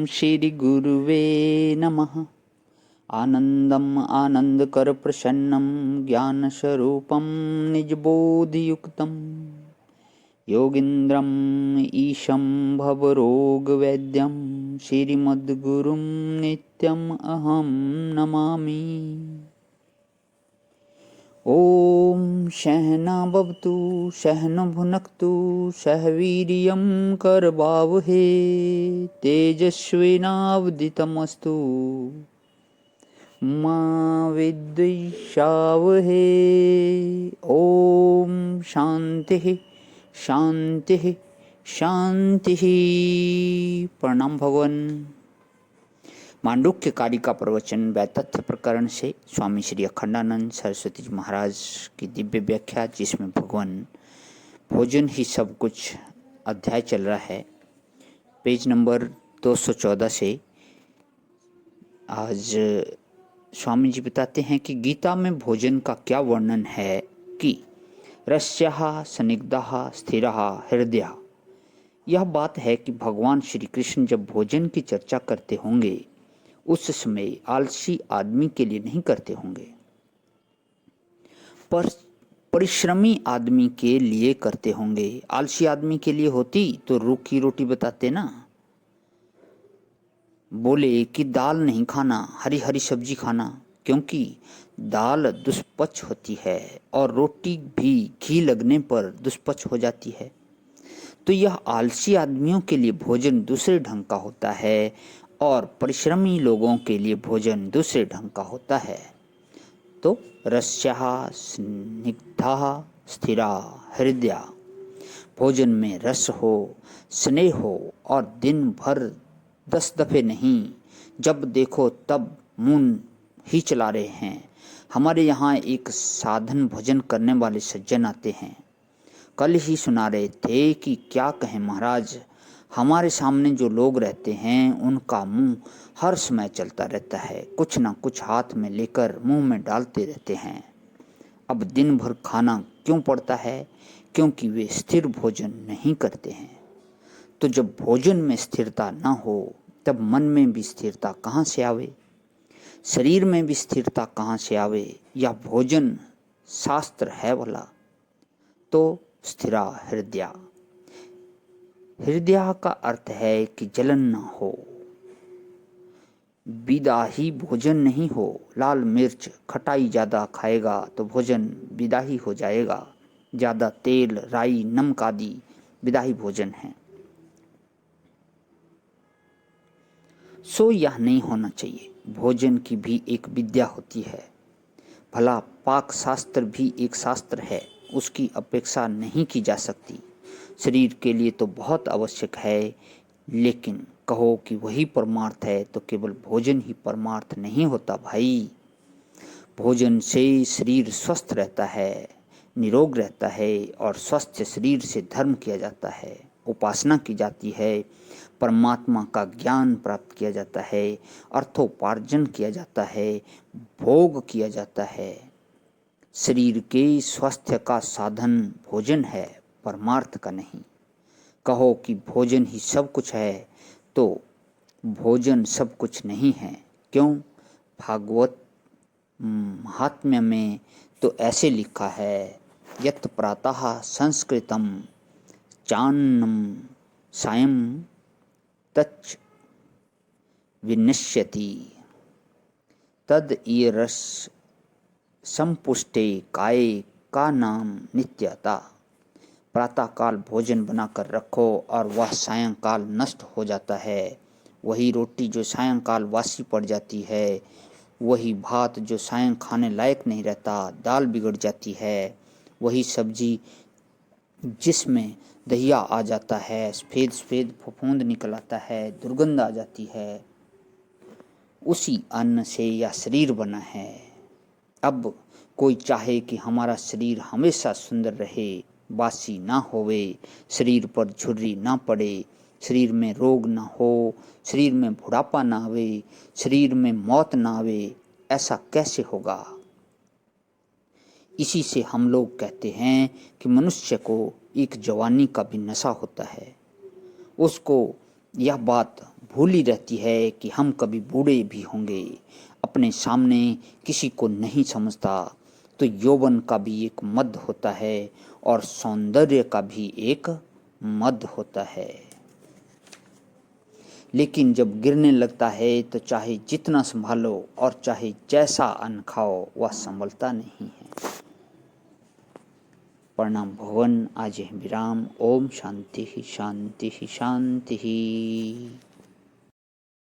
श्री गुरुवे नमः। आनंदम आनंदकर प्रसन्नम ज्ञानस्वरूपम निजबोधयुक्तम योगीन्द्रम ईशं भवरोगवैद्यं श्रीमद्गुरुं नित्यम् अहं नमामि। ॐ सहना भवतु सहना भुनक्तु सह वीर्यं करवावहै तेजस्विनावधीतमस्तु मा विद्विषावहै। ॐ शान्तिः शांति शांति। प्रणाम भगवान। मांडुक्य कारिका प्रवचन वैतथ्य प्रकरण से स्वामी श्री अखंडानंद सरस्वती जी महाराज की दिव्य व्याख्या, जिसमें भगवान भोजन ही सब कुछ अध्याय चल रहा है। पेज नंबर 214 से आज स्वामी जी बताते हैं कि गीता में भोजन का क्या वर्णन है कि रस्यः संनिग्धः स्थिरः हृदयः। यह बात है कि भगवान श्री कृष्ण जब भोजन की चर्चा करते होंगे उस समय आलसी आदमी के लिए नहीं करते होंगे, पर परिश्रमी आदमी के लिए करते होंगे। आलसी आदमी के लिए होती तो रूखी रोटी बताते ना, बोले कि दाल नहीं खाना, हरी हरी सब्जी खाना, क्योंकि दाल दुष्पच होती है और रोटी भी घी लगने पर दुष्पच हो जाती है। तो यह आलसी आदमियों के लिए भोजन दूसरे ढंग का होता है और परिश्रमी लोगों के लिए भोजन दूसरे ढंग का होता है। तो रस्यः स्निग्धः स्थिरा हृदया, भोजन में रस हो, स्नेह हो और दिन भर 10 दफे नहीं, जब देखो तब मुंह ही चला रहे हैं। हमारे यहाँ एक साधन भोजन करने वाले सज्जन आते हैं। कल ही सुना रहे थे कि क्या कहें महाराज, हमारे सामने जो लोग रहते हैं उनका मुंह हर समय चलता रहता है, कुछ ना कुछ हाथ में लेकर मुंह में डालते रहते हैं। अब दिन भर खाना क्यों पड़ता है? क्योंकि वे स्थिर भोजन नहीं करते हैं। तो जब भोजन में स्थिरता न हो तब मन में भी स्थिरता कहाँ से आवे, शरीर में भी स्थिरता कहाँ से आवे? यह भोजन शास्त्र है भला। तो स्थिरा हृदय, हृदय का अर्थ है कि जलन न हो, विदाही भोजन नहीं हो। लाल मिर्च खटाई ज़्यादा खाएगा तो भोजन विदाही हो जाएगा। ज़्यादा तेल राई नमक आदि विदाही भोजन है। सो यह नहीं होना चाहिए। भोजन की भी एक विद्या होती है। भला पाक शास्त्र भी एक शास्त्र है, उसकी अपेक्षा नहीं की जा सकती। शरीर के लिए तो बहुत आवश्यक है, लेकिन कहो कि वही परमार्थ है तो केवल भोजन ही परमार्थ नहीं होता भाई। भोजन से शरीर स्वस्थ रहता है, निरोग रहता है और स्वस्थ शरीर से धर्म किया जाता है, उपासना की जाती है, परमात्मा का ज्ञान प्राप्त किया जाता है, अर्थोपार्जन किया जाता है, भोग किया जाता है। शरीर के स्वास्थ्य का साधन भोजन है, परमार्थ का नहीं। कहो कि भोजन ही सब कुछ है तो भोजन सब कुछ नहीं है। क्यों? भागवत महात्म्य में तो ऐसे लिखा है, यत् प्रातः संस्कृतम चान्नम सायं तच्च विनश्यति तद ईरस संपुष्टे काये का नाम नित्यता। प्रातःकाल भोजन बनाकर रखो और वह सायंकाल नष्ट हो जाता है। वही रोटी जो सायंकाल वासी पड़ जाती है, वही भात जो सायं खाने लायक नहीं रहता, दाल बिगड़ जाती है, वही सब्जी जिसमें दहिया आ जाता है, सफ़ेद सफ़ेद फफूंद निकल आता है, दुर्गंध आ जाती है, उसी अन्न से यह शरीर बना है। अब कोई चाहे कि हमारा शरीर हमेशा सुंदर रहे, बासी ना होवे, शरीर पर झुर्री ना पड़े, शरीर में रोग ना हो, शरीर में बुढ़ापा ना आवे, शरीर में मौत ना आवे, ऐसा कैसे होगा? इसी से हम लोग कहते हैं कि मनुष्य को एक जवानी का भी नशा होता है। उसको यह बात भूल ही रहती है कि हम कभी बूढ़े भी होंगे, अपने सामने किसी को नहीं समझता। तो यौवन का भी एक मद होता है और सौंदर्य का भी एक मद होता है, लेकिन जब गिरने लगता है तो चाहे जितना संभालो और चाहे जैसा अन्न खाओ वह संभलता नहीं है। प्रणाम भवन। आज है विराम। ओम शांति शांति शांति।